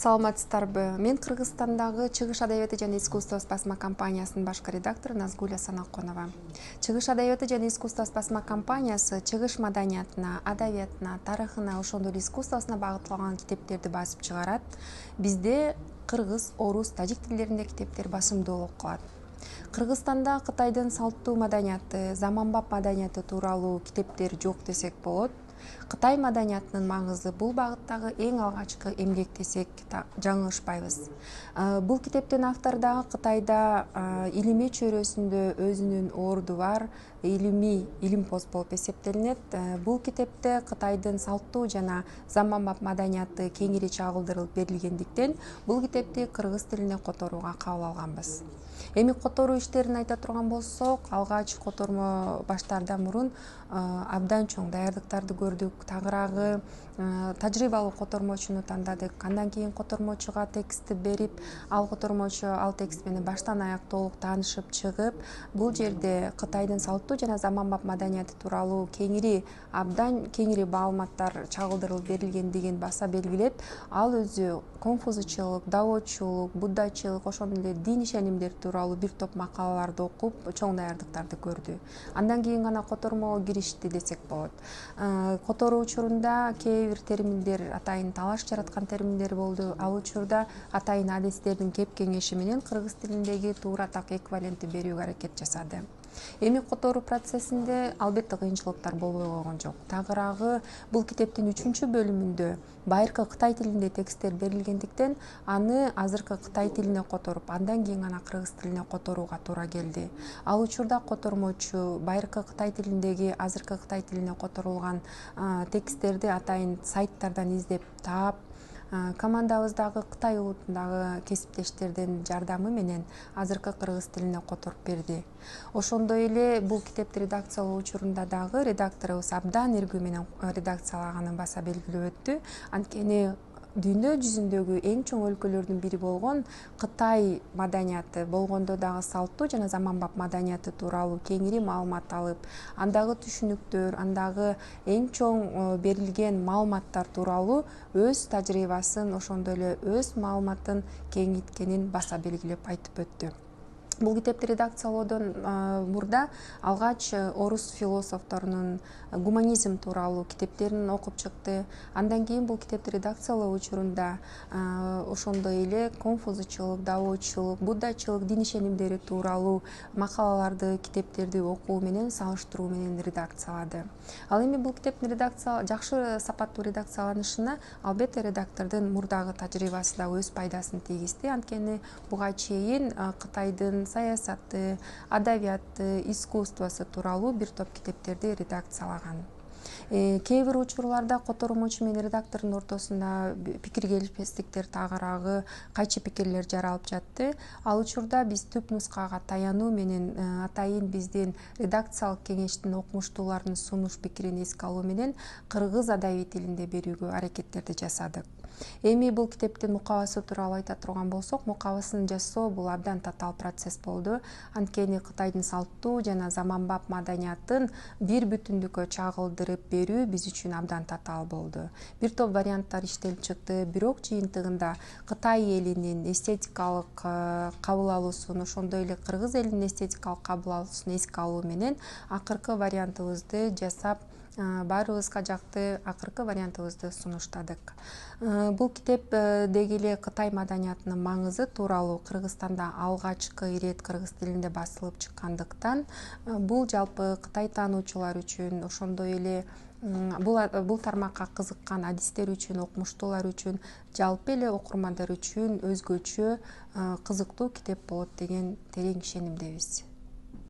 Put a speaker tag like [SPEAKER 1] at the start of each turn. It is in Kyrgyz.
[SPEAKER 1] Саламатсыздарбы? Мен Кыргызстандагы Чыгыш адабияты жана искусство басма компаниясынын башкы редактору Назгуля Санаконова. Чыгыш адабияты жана искусство басма компаниясы чыгыш маданиятына, адабиятына, тарыхына, ошондой эле искусствосуна багытталган китептерди басып чыгарат. Бизде кыргыз, орус, тажик тилдеринде китептер басымдуу болуп калат. Кыргызстанда Кытайдын салттуу маданияты, заманбап маданияты тууралуу китептер жок десек болот. Кытай маданиятынын маңызы бул багыттагы эң алгачкы эмгек десек жаңылышпайбыз. Бул китептин автору дагы Кытайда илимий чөйрөсүндө өзүнүн орду бар илимпоз болуп эсептелинет. Бул китепте Кытайдын салттуу жана заманбап маданияты кеңири чагылдырылып берилгендиктен бул китепти кыргыз тилине которууга кабыл алганбыз. Эми которуу иштерин айта турган болсок, алгач котормо баштаардан мурун абдан чоң даярдыктарды көрдүк. Тагыраагы тажрыйбалуу котормочуну тандадык. Андан кийин котормочуга текстти берип, ал котормочу ал текст менен баштан аяк толук таанышып чыгып, бул жерде Кытайдын салттуу жана заманбап маданияты тууралуу абдан кеңири маалыматтар чагылдырылып берилгендигин баса белгилеп, ал өзү конфузчулук, даочулук, буддачылык, ошондой эле дин ишенимдер тууралуу бир топ макалаларды окуп, чоң даярдыктарды көрдү. Андан кийин гана котормого киришти десек болот. Которуу учурунда кээ бир терминдер атайын талаш жараткан терминдер болду. Ал учурда атайын адистердин кеп кеңеши менен кыргыз тилиндеги туура так эквивалентти берүүгө аракет жасады. Эми которуу процессинде албетте кыйынчылыктар болбой койгон жок. Тагыраагы бул китептин 3 бөлүмүндө байыркы Кытай тилинде тексттер берилгендиктен, аны азыркы Кытай тилине которуп, андан кийин гана кыргыз тилине которууга туура келди. Ал учурда котормочу байыркы Кытай тилиндеги азыркы Кытай тилине которулган тексттерди атайын сайттардан издеп таап, командабыздагы Кытай улутундагы кесиптештердин жардамы менен азыркы кыргыз тилине которуп берди. Ошондой эле бул китепти редакциялоо учурунда дагы редакторубуз абдан иргүү менен редакциялаганын баса белгилеп өттү. Анткени дүйнө жүзүндөгү эң чоң өлкөлөрдүн бири болгон Кытай маданияты болгондо дагы салттуу жана заманбап маданияты тууралуу кеңири маалымат алып, андагы түшүнүктөр, андагы эң чоң берилген маалыматтар тууралуу өз тажрыйбасын, ошондой эле өз маалыматын кеңейткенин баса белгилеп айтып өттү. Бул китепти редакциялоодон мурда алгач орус философторунун гуманизм тууралуу китептерин окуп чыкты. Андан кийин бул китепти редакциялоо учурунда ошондой эле конфузчулук, даочулук, буддачылык дин ишенимдери тууралуу макалаларды, китептерди окуу менен, салыштыруу менен редакциялады. Ал эми бул китептин жакшы сапаттуу редакцияланышына албетте редактордун мурдагы тажрыйбасы да өз пайдасын тийгизди. Анткени буга чейин Кытайдын саясаты, адабияты, искусствосу тууралуу бир топ китептерди редакциялаган. Кээ бир учурларда котормочу менен редактордун ортосунда пикир келишпестиктер, тагыраагы кайчы пикирлер жаралып жатты. Ал учурда биз түп нускага таянуу менен атайын биздин редакциялык кеңештин окумуштууларынын сунуш пикирин эске алуу менен кыргыз адабий тилинде берүүгө аракеттерди жасадык. Эми бул китептин мукабасы тууралуу айта турган болсок, мукабасын жасоо бул абдан татаал процесс болду. Анткени Кытайдын салттуу жана заманбап маданиятын бир бүтүндүккө чагылдырып берүү биз үчүн абдан татаал болду. Бир топ варианттар иштелип чыкты, бирок жыйынтыгында Кытай элинин эстетикалык кабыл алуусун, ошондой эле кыргыз элинин эстетикалык кабыл алуусун эске алуу менен акыркы вариантыбызды жасап, баарыбызга жакты акыркы вариантыбызды сунуштадык. Бул китептеги эле Кытай маданиятынын маңызы тууралуу Кыргызстанда алгачкы ирет кыргыз тилинде басылып чыккандыктан, бул жалпы Кытай таануучулар үчүн, ошондой эле бул тармакка кызыккан адистер үчүн, окумуштуулар үчүн, жалпы эле окурмандар үчүн өзгөчө кызыктуу китеп болот деген терең ишенимдебиз.